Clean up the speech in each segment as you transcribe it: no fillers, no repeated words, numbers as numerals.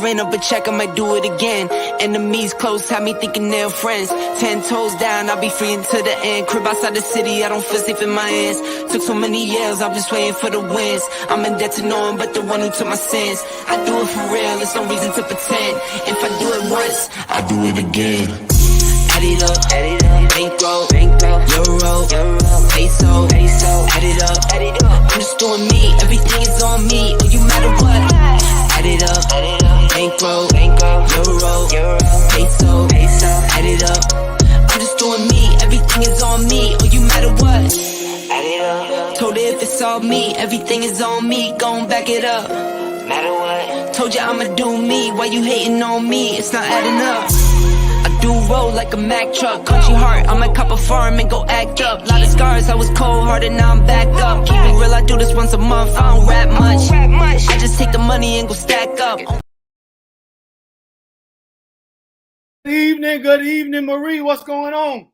ran up a check, I might do it again. Enemies close, had me thinking they're friends. 10 toes down, I'll be free until the end. Crib outside the city, I don't feel safe in my hands. Took so many years, I'm just waiting for the wins. I'm in debt to no one but the one who took my sins. I do it for real, there's no reason to pretend. If I do it once, I do it again. Add it up, bankroll, euro, peso, add it up, I'm just doing me, everything is on me, no you matter what. Add it up, bankroll, euro, peso, add it up, I'm just doing me, everything is on me, no you matter what. Add it up, told her if it's all me, everything is on me, gon' back it up. Matter what, told you I'ma do me, why you hating on me, it's not adding up. I do roll like a Mack truck, country heart, I might cop a farm and go act up. Lot of scars, I was cold-hearted, now I'm back up. Keep it real, I do this once a month, I don't rap much. I just take the money and go stack up. Good evening, Marie, what's going on?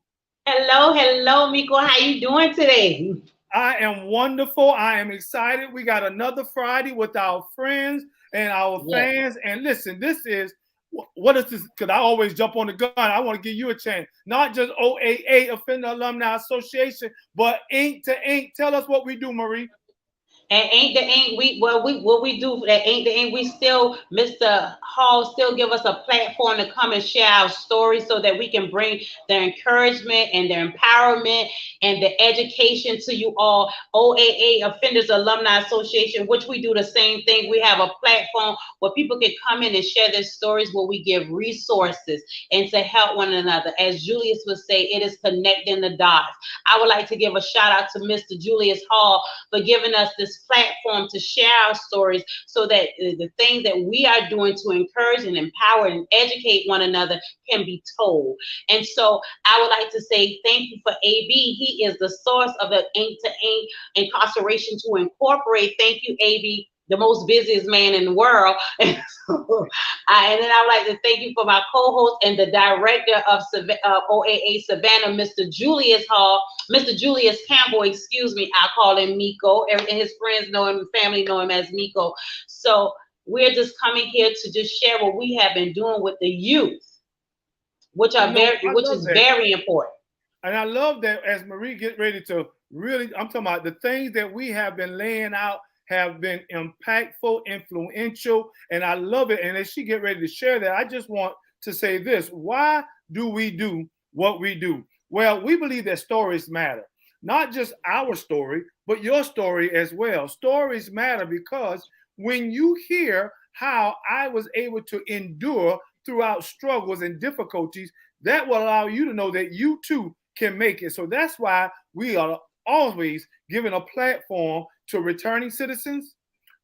Hello, Miko, how you doing today? I am wonderful, I am excited. We got another Friday with our friends and our fans. And listen, this is, what is this? Because I always jump on the gun. I want to give you a chance. Not just OAA, Offender Alumni Association, but Ink to Ink. Tell us what we do, Marie. And Ain't the Ink, what we do at Ain't the Ink, we still, Mr. Hall still give us a platform to come and share our stories so that we can bring their encouragement and their empowerment and the education to you all. OAA, Offenders Alumni Association, which we do the same thing. We have a platform where people can come in and share their stories, where we give resources and to help one another. As Julius would say, it is connecting the dots. I would like to give a shout out to Mr. Julius Hall for giving us this platform to share our stories so that the things that we are doing to encourage and empower and educate one another can be told. And so I would like to say thank you for AB. He is the source of the Ink to Ink Incarceration to Incorporate. Thank you, AB, the most busiest man in the world. And then I would like to thank you for my co-host and the director of OAA Savannah, Mr. Julius Hall, Mr. Julius Campbell, excuse me. I call him Miko, and his friends know him, family know him as Miko. So we're just coming here to just share what we have been doing with the youth, which is very important. And I love that as Marie get ready to really, I'm talking about the things that we have been laying out have been impactful, influential, and I love it. And as she get ready to share that, I just want to say this. Why do we do what we do? Well, we believe that stories matter. Not just our story, but your story as well. Stories matter because when you hear how I was able to endure throughout struggles and difficulties, that will allow you to know that you too can make it. So that's why we are always giving a platform to returning citizens,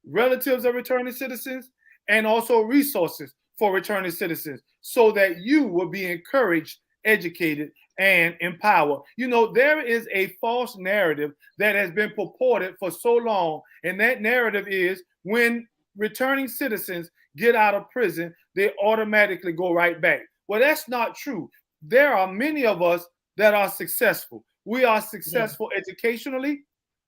relatives of returning citizens, and also resources for returning citizens so that you will be encouraged, educated, and empowered. You know, there is a false narrative that has been purported for so long, and that narrative is when returning citizens get out of prison, they automatically go right back. Well, that's not true. There are many of us that are successful. We are successful educationally,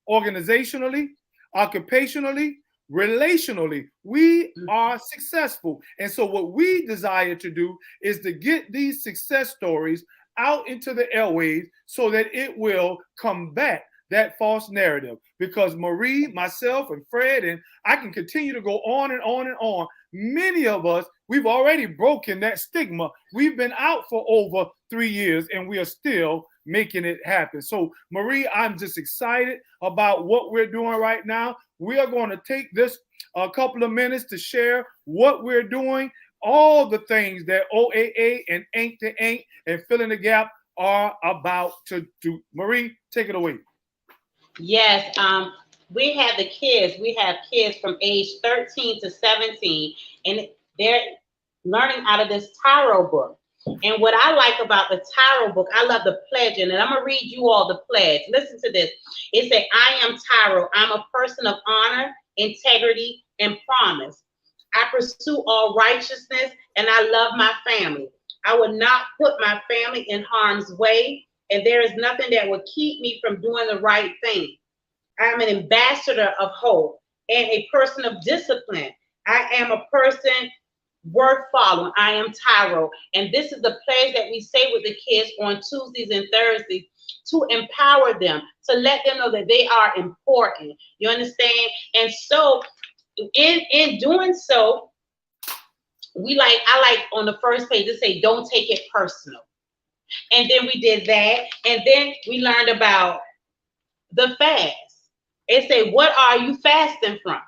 organizationally, occupationally, relationally. We are successful. And so what we desire to do is to get these success stories out into the airwaves so that it will combat that false narrative. Because Marie, myself, and Fred, and I can continue to go on and on and on. Many of us, we've already broken that stigma. We've been out for over 3 years and we are still making it happen. So Marie, I'm just excited about what we're doing right now. We are going to take this a couple of minutes to share what we're doing, all the things that OAA and Ink to Ink and Filling the Gap are about to do. Marie, take it away. Yes, we have the kids. We have kids from age 13 to 17, and they're learning out of this tarot book. And what I like about the tarot book, I love the pledging, and I'm going to read you all the pledge. Listen to this. It said, I am tarot. I'm a person of honor, integrity, and promise. I pursue all righteousness, and I love my family. I will not put my family in harm's way, and there is nothing that will keep me from doing the right thing. I am an ambassador of hope and a person of discipline. I am a person worth following. I am Tyro. And this is the pledge that we say with the kids on Tuesdays and Thursdays to empower them, to let them know that they are important. You understand? And so in doing so, I like on the first page to say, don't take it personal. And then we did that. And then we learned about the fast. It said, what are you fasting from?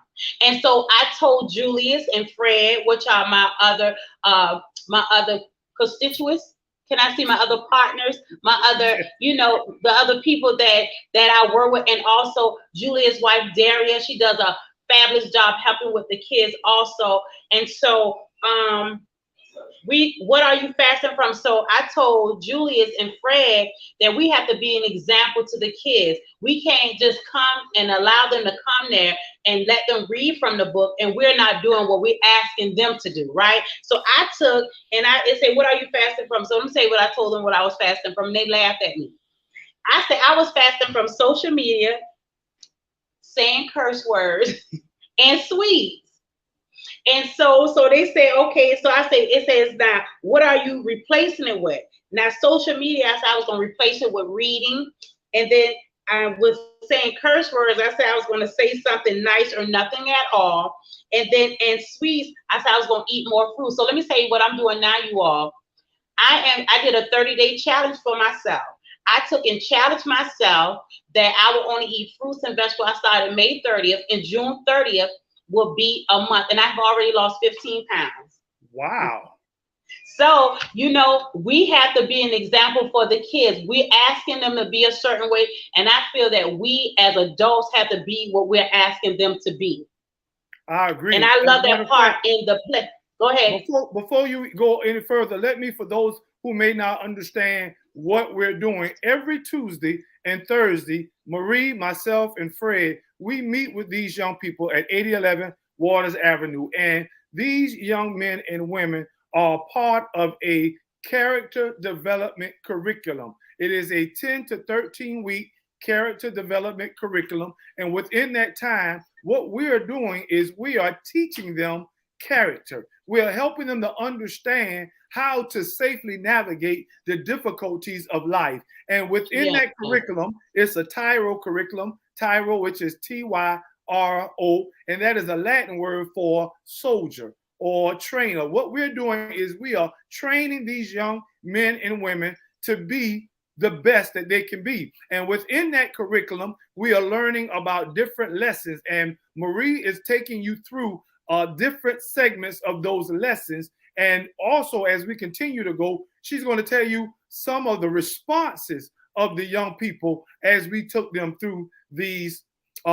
And so I told Julius and Fred, which are my other constituents. Can I see my other partners? My other, the other people that I work with, and also Julia's wife Daria. She does a fabulous job helping with the kids also. And so what are you fasting from? So I told Julius and Fred that we have to be an example to the kids. We can't just come and allow them to come there and let them read from the book, and we're not doing what we're asking them to do, right? So I took, and it said, what are you fasting from? So let me say what I told them what I was fasting from. And they laughed at me. I said I was fasting from social media, saying curse words, and sweets. And so they say, okay, so I say, it says now, what are you replacing it with? Now, social media, I said I was going to replace it with reading. And then I was saying curse words. I said I was going to say something nice or nothing at all. And then in sweets, I said I was going to eat more fruit. So let me tell you what I'm doing now, you all. I did a 30-day challenge for myself. I took and challenged myself that I would only eat fruits and vegetables. I started May 30th, and June 30th will be a month, and I've already lost 15 pounds. Wow. So, we have to be an example for the kids. We're asking them to be a certain way, and I feel that we as adults have to be what we're asking them to be. I agree. And I love that part in the play. Go ahead. Before you go any further, let me, for those who may not understand what we're doing, every Tuesday and Thursday, Marie, myself, and Fred, we meet with these young people at 8011 Waters Avenue. And these young men and women are part of a character development curriculum. It is a 10 to 13 week character development curriculum. And within that time, what we are doing is we are teaching them character. We are helping them to understand how to safely navigate the difficulties of life. And within that curriculum, it's a Tyro curriculum, Tyro, which is Tyro, and that is a Latin word for soldier or trainer. What we're doing is we are training these young men and women to be the best that they can be. And within that curriculum, we are learning about different lessons. And Marie is taking you through different segments of those lessons. And also, as we continue to go, she's going to tell you some of the responses of the young people as we took them through these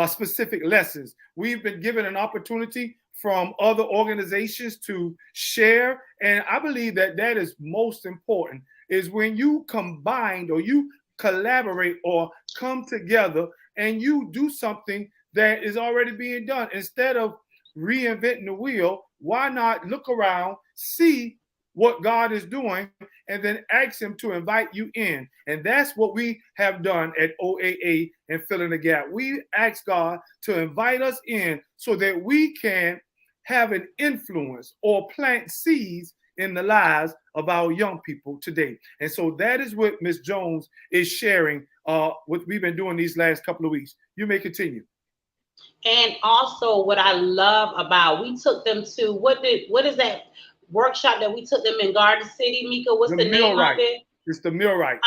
specific lessons. We've been given an opportunity from other organizations to share. And I believe that that is most important, is when you combine or you collaborate or come together and you do something that is already being done. Instead of reinventing the wheel, why not look around, see what God is doing, and then ask him to invite you in? And that's what we have done at OAA and Filling the Gap. We ask God to invite us in so that we can have an influence or plant seeds in the lives of our young people today. And so that is what Ms. Jones is sharing, what we've been doing these last couple of weeks. You may continue. And also what I love about, we took them to, what is that workshop that we took them in Garden City, Mika? What's the name of it? It's the Millwright.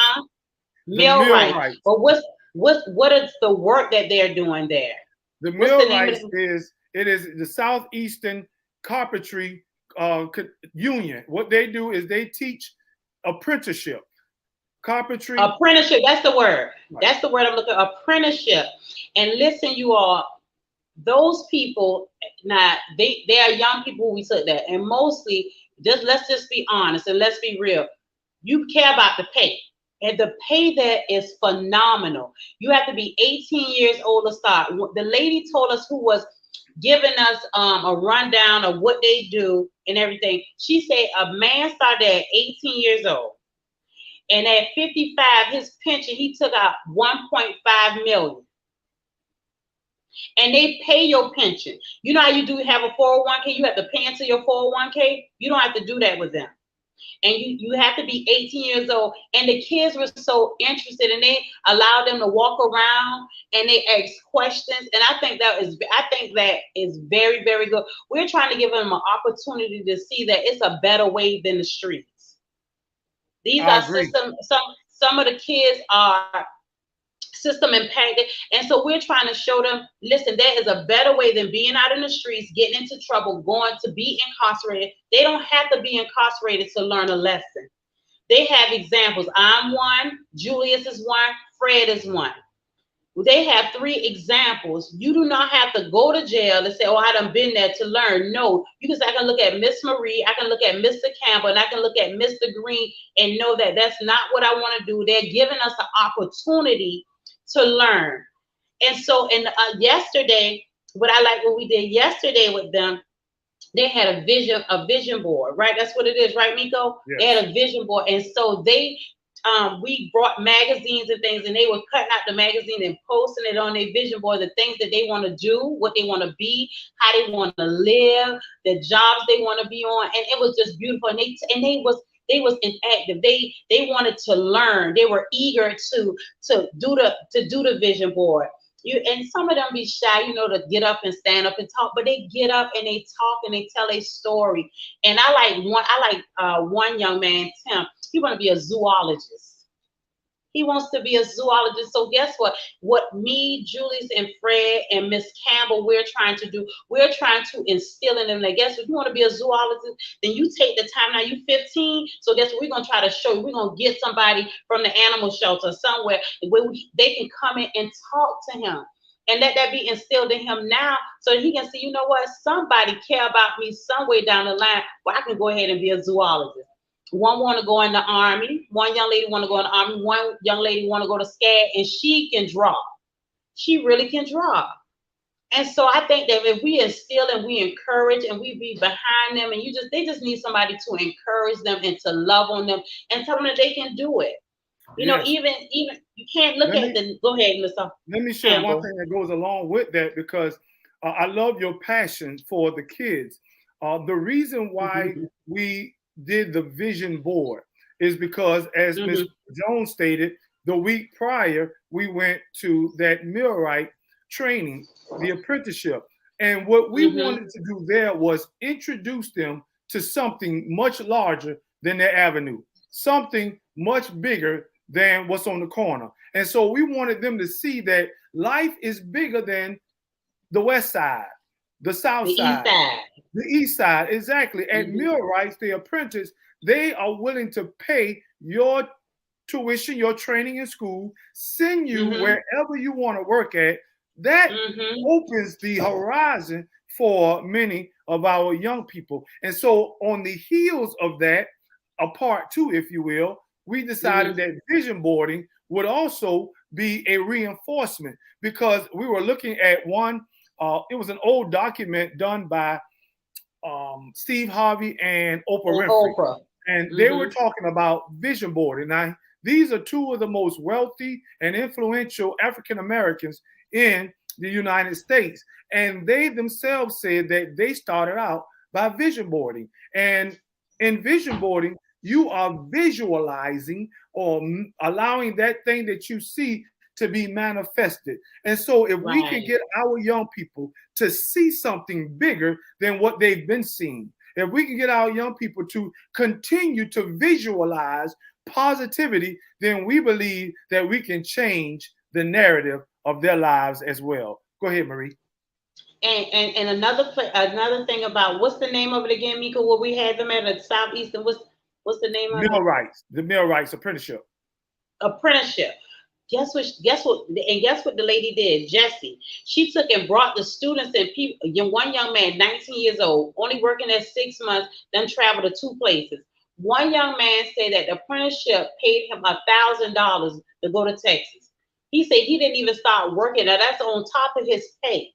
Millwright. But what is the work that they're doing there? The Millwright is the Southeastern Carpentry Union. What they do is they teach apprenticeship. Carpentry. Apprenticeship, that's the word. Right. That's the word I'm looking for, apprenticeship. And listen, you all, those people, now they are young people who we took that, and mostly, let's just be honest and let's be real. You care about the pay, and the pay there is phenomenal. You have to be 18 years old to start. The lady told us, who was giving us a rundown of what they do and everything. She said a man started at 18 years old, and at 55, his pension, he took out 1.5 million. And they pay your pension. You know how you do have a 401k, you have to pay into your 401k? You don't have to do that with them. And you have to be 18 years old. And the kids were so interested, and they allowed them to walk around and they ask questions. And I think that is very, very good. We're trying to give them an opportunity to see that it's a better way than the streets. These I are agree. some of the kids are system impacted. And so we're trying to show them, listen, there is a better way than being out in the streets, getting into trouble, going to be incarcerated. They don't have to be incarcerated to learn a lesson. They have examples. I'm one, Julius is one, Fred is one. They have 3 examples. You do not have to go to jail and say, oh, I done been there to learn. No, I can look at Miss Marie, I can look at Mr. Campbell, and I can look at Mr. Green and know that that's not what I want to do. They're giving us an opportunity to learn. And so yesterday, what we did yesterday with them, they had a vision board, right? That's what it is, right, Miko? Yes. They had a vision board. And so we brought magazines and things, and they were cutting out the magazine and posting it on their vision board, the things that they want to do, what they want to be, how they want to live, the jobs they want to be on. And it was just beautiful. And they was inactive. They wanted to learn. They were eager to do the vision board. And some of them be shy, to get up and stand up and talk, but they get up and they talk and they tell a story. And I like one young man, Tim. He want to be a zoologist. He wants to be a zoologist. So guess what? What me, Julius, and Fred, and Miss Campbell, we're trying to do, we're trying to instill in them that, guess what? You want to be a zoologist? Then you take the time. Now you're 15. So guess what? We're going to try to show you. We're going to get somebody from the animal shelter somewhere where they can come in and talk to him. And let that be instilled in him now so that he can see, you know what? Somebody care about me some way down the line where I can go ahead and be a zoologist. One want to go in the Army. One young lady want to go in the Army. One young lady want to go to SCAD, and she can draw. She really can draw. And so I think that if we instill and we encourage and we be behind them, and they just need somebody to encourage them and to love on them and tell them that they can do it. Even you can't look at the. Go ahead, Mr. Let me share one thing that goes along with that, because I love your passion for the kids. The reason why we did the vision board is because, as Ms. Jones stated, the week prior we went to that millwright training, the apprenticeship, and what we wanted to do there was introduce them to something much larger than their avenue, something much bigger than what's on the corner. And so we wanted them to see that life is bigger than the west side, the south side, the east side. Exactly. At millwrights, the apprentice, they are willing to pay your tuition, your training in school, send you wherever you want to work at. That opens the horizon for many of our young people. And so on the heels of that, a part 2, if you will, we decided that vision boarding would also be a reinforcement, because we were looking at one, it was an old document done by Steve Harvey and Oprah Winfrey. And they were talking about vision boarding. Now, these are 2 of the most wealthy and influential African Americans in the United States. And they themselves said that they started out by vision boarding. And in vision boarding, you are visualizing or allowing that thing that you see to be manifested. And so if we can get our young people to see something bigger than what they've been seeing, if we can get our young people to continue to visualize positivity, then we believe that we can change the narrative of their lives as well. Go ahead, Marie. And another thing about, what's the name of it again, Mika? Where we had them at the Southeastern, what's the name of it? The millwrights apprenticeship. Guess what the lady did, Jessie? She took and brought the students and people. One young man, 19 years old, only working there 6 months, then traveled to 2 places. One young man said that the apprenticeship paid him $1,000 to go to Texas. He said he didn't even start working. Now that's on top of his pay.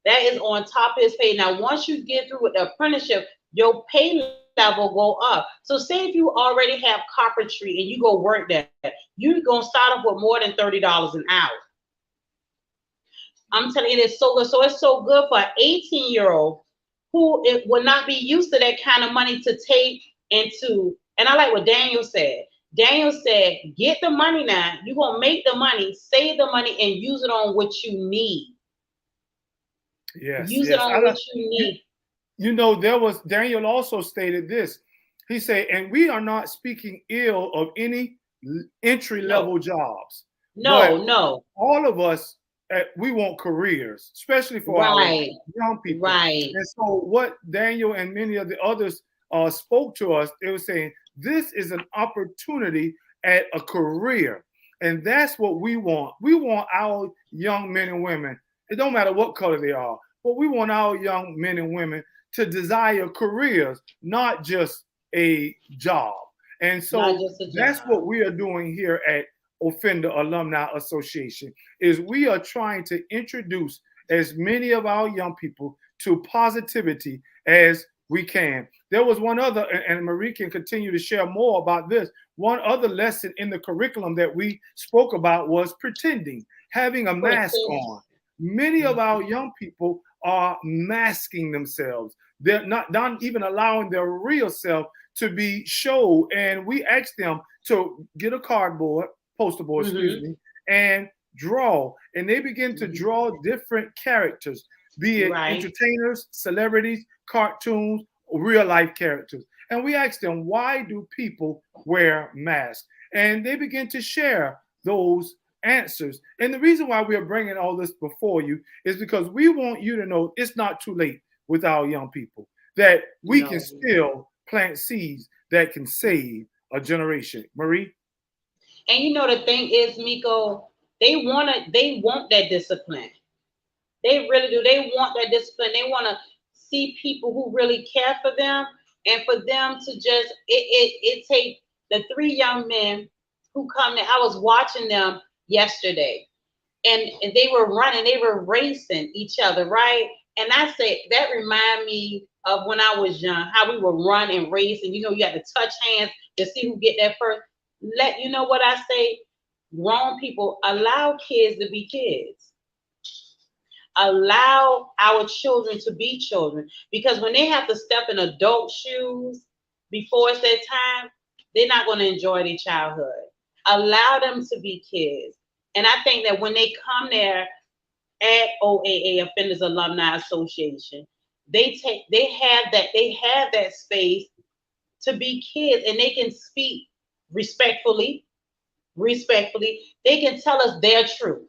That is on top of his pay. Now, once you get through with the apprenticeship, your pay level go up. So say if you already have carpentry and you go work there, you're going to start off with more than $30 an hour. I'm telling you, it's so good. So it's so good for an 18-year-old who it will not be used to that kind of money to take into. And I like what Daniel said. Daniel said, get the money now. You're going to make the money, save the money, and use it on what you need. Yes, Use it yes. on what you need. You know, Daniel also stated this. He said, and we are not speaking ill of any entry level jobs. But No. all of us, we want careers, especially for our young people. Right. And so, what Daniel and many of the others spoke to us, they were saying, this is an opportunity at a career. And that's what we want. We want our young men and women, it don't matter what color they are, but we want our young men and women to desire careers, not just a job. And so that's what we are doing here at Offender Alumni Association, is we are trying to introduce as many of our young people to positivity as we can. There was one other, and Marie can continue to share more about this. One other lesson in the curriculum that we spoke about was pretending, having a mask on. Many of our young people are masking themselves. They're not even allowing their real self to be showed. And we asked them to get a poster board, excuse me, and draw. And they begin to draw different characters, be it entertainers, celebrities, cartoons, or real life characters. And we asked them, why do people wear masks? And they begin to share those answers. And the reason why we are bringing all this before you is because we want you to know it's not too late with our young people, that we can still plant seeds that can save a generation. Marie? And you know, the thing is, Miko, they want that discipline. They really do. They want that discipline. They want to see people who really care for them, and for them to just it take the 3 young men who come there. I was watching them yesterday, and they were running, they were racing each other, right? And I say that remind me of when I was young, how we would run and race, and you know, you had to touch hands to see who get there first. You know what I say? Grown people, allow kids to be kids. Allow our children to be children, because when they have to step in adult shoes before it's their time, they're not going to enjoy their childhood. Allow them to be kids. And I think that when they come there at OAA, Offenders Alumni Association, they have that space to be kids, and they can speak respectfully. They can tell us their truth.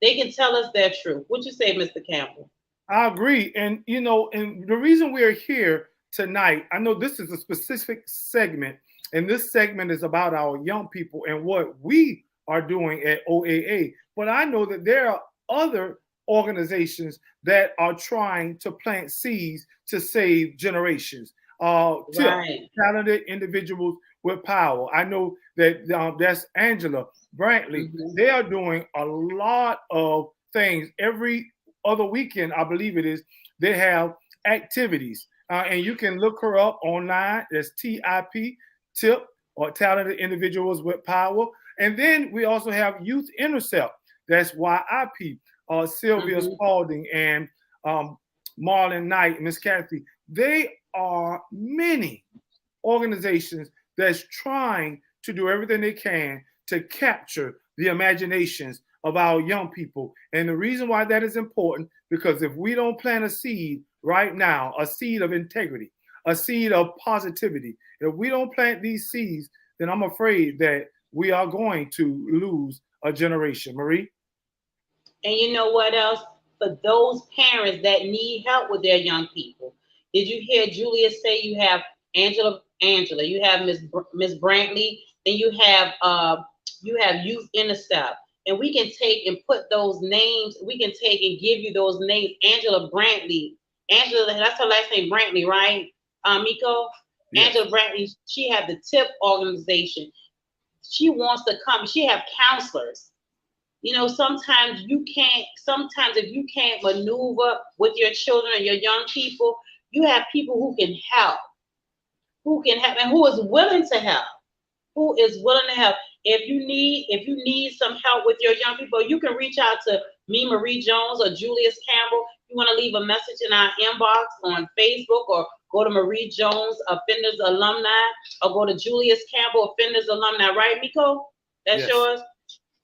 They can tell us their truth. What you say, Mr. Campbell? I agree. And, you know, and the reason we're here tonight, I know this is a specific segment, and this segment is about our young people and what we are doing at OAA. But I know that there are other organizations that are trying to plant seeds to save generations. Talented individuals with power. I know that that's Angela Brantley. They are doing a lot of things. Every other weekend, I believe it is, they have activities. And you can look her up online. That's TIP, or Talented Individuals with Power. And then we also have Youth Intercept. That's YIP. Sylvia Spalding and Marlon Knight, Miss Kathy. They are many organizations that's trying to do everything they can to capture the imaginations of our young people. And the reason why that is important, because if we don't plant a seed right now, a seed of integrity, a seed of positivity, if we don't plant these seeds, then I'm afraid that we are going to lose a generation. Marie? And you know what else? For those parents that need help with their young people, did you hear Julia say you have Angela, you have Miss Brantley, and you have Youth Intercept, and we can take and put those names. We can take and give you those names. Angela Brantley, that's her last name, Brantley, right? Miko, yes. Angela Brantley. She had the TIP organization. She wants to come. She have counselors. You know, sometimes if you can't maneuver with your children and your young people, you have people who can help, and who is willing to help. If you need some help with your young people, you can reach out to me, Marie Jones, or Julius Campbell, you want to leave a message in our inbox on Facebook, or go to Marie Jones Offenders Alumni, or go to Julius Campbell Offenders Alumni, right, Miko? That's Yes. yours.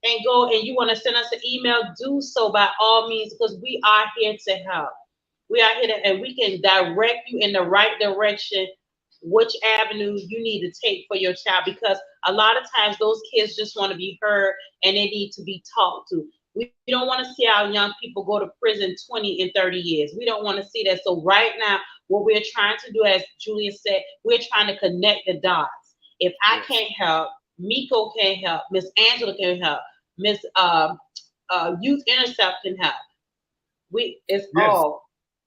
And go, and you want to send us an email, do so by all means, because we are here to help. We are here to, and we can direct you in the right direction, which avenue you need to take for your child, because a lot of times those kids just want to be heard and they need to be talked to. We don't want to see our young people go to prison 20 and 30 years. We don't want to see that. So right now, what we're trying to do, as Julia said, we're trying to connect the dots. If I can't help, Miko can't help, Miss Angela can help, Miss Youth Intercept can help. It's all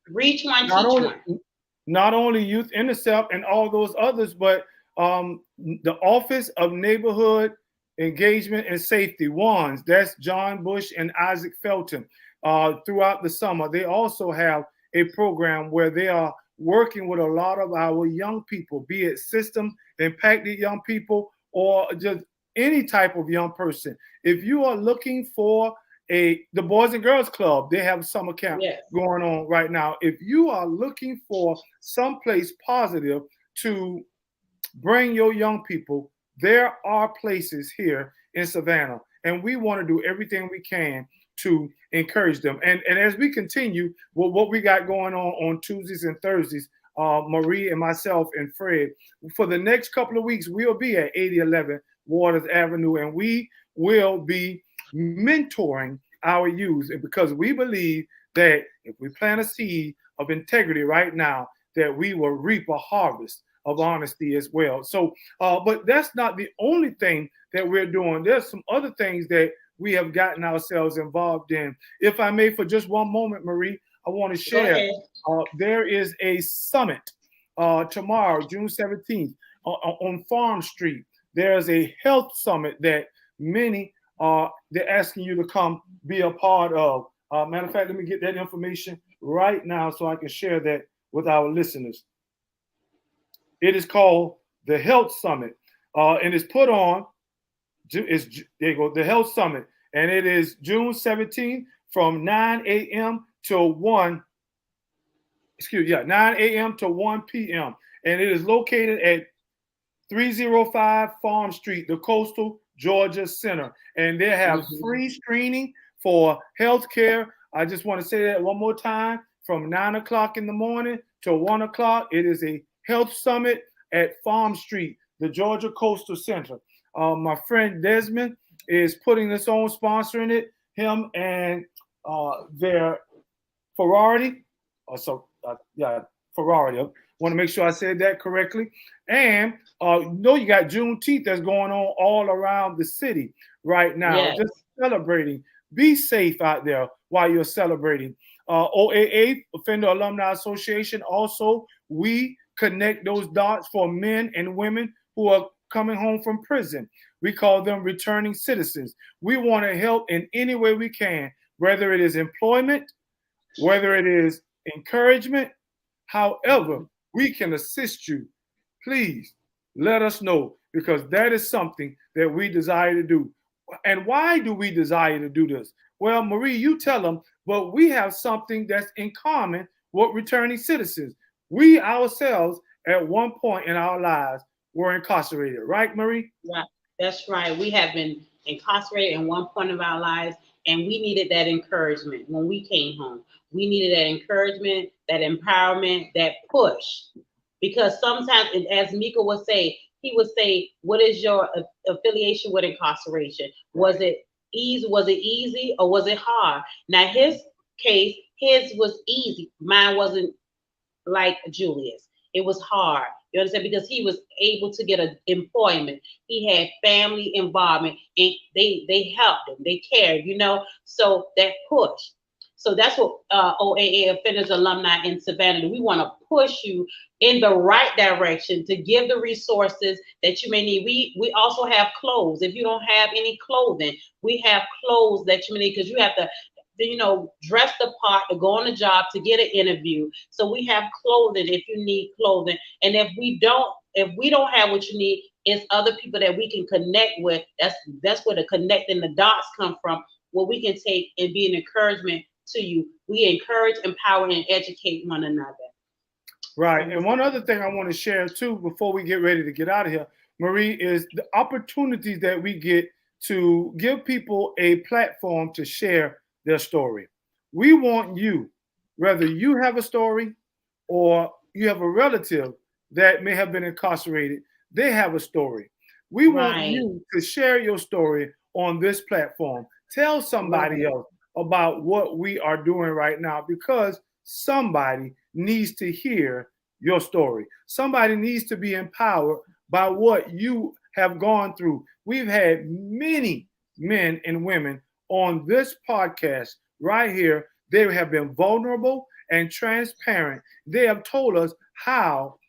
reach one, teach one. Not only Youth Intercept and all those others, but the Office of Neighborhood Engagement and Safety, WANS, that's John Bush and Isaac Felton. Throughout the summer, they also have a program where they are working with a lot of our young people, be it system impacted young people or just any type of young person. If you are looking for the Boys and Girls Club, they have summer camp going on right now. If you are looking for someplace positive to bring your young people, there are places here in Savannah, and we want to do everything we can to encourage them. And as we continue with what we got going on Tuesdays and Thursdays, Marie and myself and Fred, for the next couple of weeks, we'll be at 8011 Waters Avenue, and we will be mentoring our youth, because we believe that if we plant a seed of integrity right now, that we will reap a harvest of honesty as well. So, but that's not the only thing that we're doing. There's some other things that we have gotten ourselves involved in. If I may, for just one moment, Marie, I want to share, there is a summit tomorrow, June 17th, on Farm Street. There's a health summit that many they're asking you to come be a part of. Matter of fact, let me get that information right now so I can share that with our listeners. It is called the Health Summit, and it's put on. There you go, the Health Summit, and it is June 17th from 9 a.m. to 1. 9 a.m. to 1 p.m. and it is located at 305 Farm Street, the Coastal Georgia Center, and they have free screening for healthcare. I just want to say that one more time. From 9 o'clock in the morning to 1 o'clock, it is a health summit at Farm Street, the Georgia Coastal Center. My friend Desmond is putting this on, sponsoring it. Him and their Ferrari. Ferrari. I want to make sure I said that correctly. And you got Juneteenth that's going on all around the city right now. Just celebrating. Be safe out there while you're celebrating. OAA, Offender Alumni Association, also, we connect those dots for men and women who are coming home from prison. We call them returning citizens. We want to help in any way we can, whether it is employment, whether it is encouragement, however we can assist you. Please let us know, because that is something that we desire to do. And why do we desire to do this? Well, Marie, you tell them, but we have something that's in common with returning citizens. We ourselves, at one point in our lives, were incarcerated. Right, Marie? Right. That's right. We have been incarcerated in one point of our lives, and we needed that encouragement when we came home. We needed that encouragement, that empowerment, that push. Because sometimes, as Mika would say, he would say, what is your affiliation with incarceration? Was it easy or was it hard? Now, his case, his was easy. Mine wasn't like Julius. It was hard. You understand? Because he was able to get an employment. He had family involvement, and they helped him. They cared, So that push. So that's what OAA Offenders Alumni in Savannah do. We want to push you in the right direction to give the resources that you may need. We also have clothes. If you don't have any clothing, we have clothes that you may need, because you have to dress the part to go on the job, to get an interview. So we have clothing if you need clothing. And if we don't have what you need, it's other people that we can connect with. That's where the connecting the dots come from. what we can take and be an encouragement to you. We encourage, empower, and educate one another. Right. And one other thing I want to share too before we get ready to get out of here, Marie, is the opportunities that we get to give people a platform to share their story. We want you, whether you have a story or you have a relative that may have been incarcerated, they have a story. We want Right. you to share your story on this platform. Tell somebody Right. else about what we are doing right now because somebody needs to hear your story. Somebody needs to be empowered by what you have gone through. We've had many men and women on this podcast right here. They have been vulnerable and transparent. They have told us how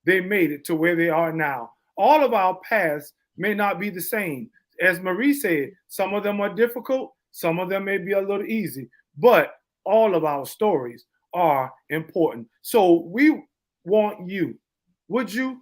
they made it to where they are now. All of our paths may not be the same. As Marie said, some of them are difficult, some of them may be a little easy, but all of our stories are important. So we want you. Would you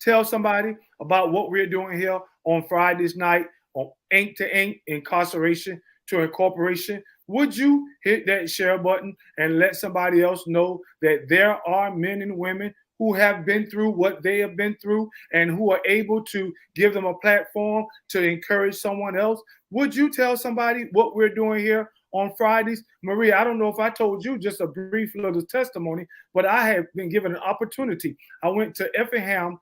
tell somebody about what we're doing here on Fridays night on Ink to Ink, Incarceration to Incorporation? Would you hit that share button and let somebody else know that there are men and women who have been through what they have been through and who are able to give them a platform to encourage someone else? Would you tell somebody what we're doing here on Fridays? Maria, I don't know if I told you just a brief little testimony, but I have been given an opportunity. I went to Effingham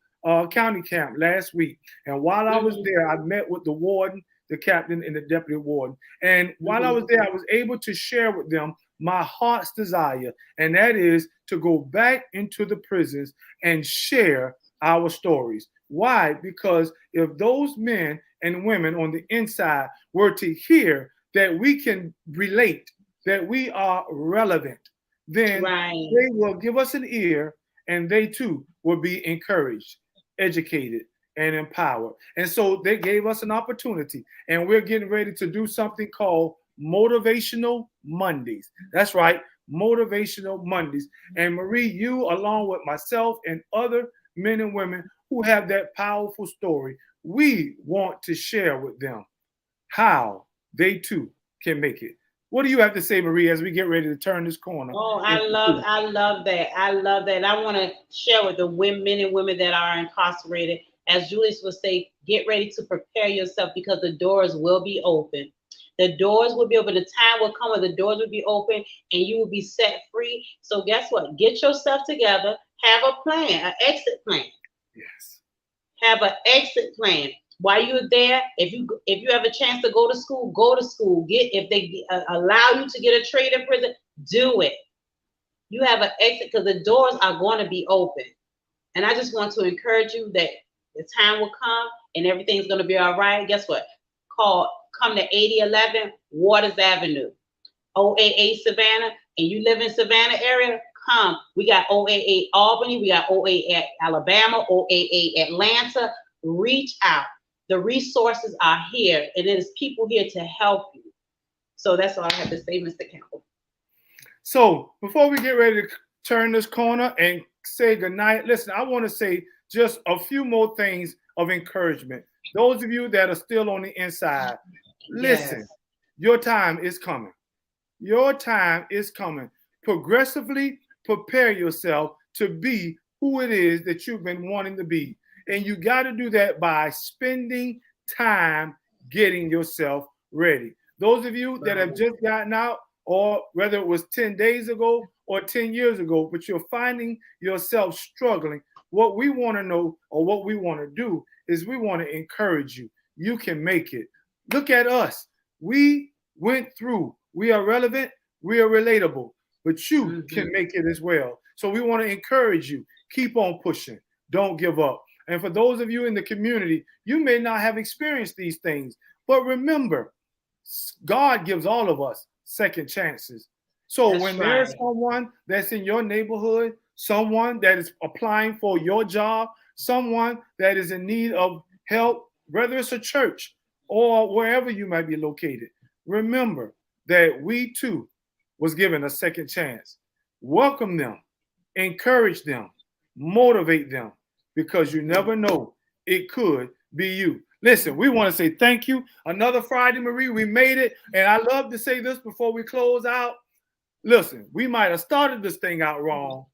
County Camp last week, and while I was there, I met with the warden, the captain, and the deputy warden. And while I was there, I was able to share with them my heart's desire, and that is to go back into the prisons and share our stories. Why? Because if those men and women on the inside were to hear that we can relate, that we are relevant, then they will give us an ear and they too will be encouraged, educated, and empowered. And so they gave us an opportunity, and we're getting ready to do something called Motivational Mondays. That's right, Motivational Mondays. And Marie, you, along with myself and other men and women who have that powerful story, we want to share with them how they too can make it. What do you have to say, Marie, as we get ready to turn this corner? Oh, I love that. I love that. I want to share with the men and women that are incarcerated, as Julius would say, get ready to prepare yourself because the doors will be open. The doors will be open. The time will come where the doors will be open and you will be set free. So guess what? Get yourself together. Have a plan, an exit plan. Yes. Have an exit plan. While you're there, if you have a chance to go to school, go to school. If they allow you to get a trade in prison, do it. You have an exit because the doors are going to be open. And I just want to encourage you that the time will come and everything's going to be all right. Guess what? Come to 8011 Waters Avenue, OAA Savannah, and you live in Savannah area, come. We got OAA Albany, we got OAA Alabama, OAA Atlanta. Reach out. The resources are here, and there's people here to help you. So that's all I have to say, Mr. Campbell. So before we get ready to turn this corner and say goodnight, listen, I want to say just a few more things of encouragement. Those of you that are still on the inside, listen, yes. Your time is coming. Your time is coming. Progressively prepare yourself to be who it is that you've been wanting to be. And you got to do that by spending time getting yourself ready. Those of you that have just gotten out, or whether it was 10 days ago or 10 years ago, but you're finding yourself struggling, what we want to know or what we want to do is we want to encourage you. You can make it. Look at us. We went through. We are relevant. We are relatable. But you can make it as well. So we want to encourage you. Keep on pushing. Don't give up. And for those of you in the community, you may not have experienced these things. But remember, God gives all of us second chances. So when there's someone that's in your neighborhood, someone that is applying for your job, someone that is in need of help, whether it's a church or wherever you might be located, remember that we too was given a second chance. Welcome them, encourage them, motivate them, because you never know, it could be you. Listen, we want to say thank you. Another Friday, Marie, we made it. And I love to say this before we close out. Listen, we might have started this thing out wrong,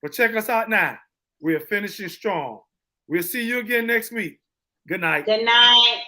but check us out now. We are finishing strong. We'll see you again next week. Good night. Good night.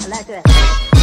I like that.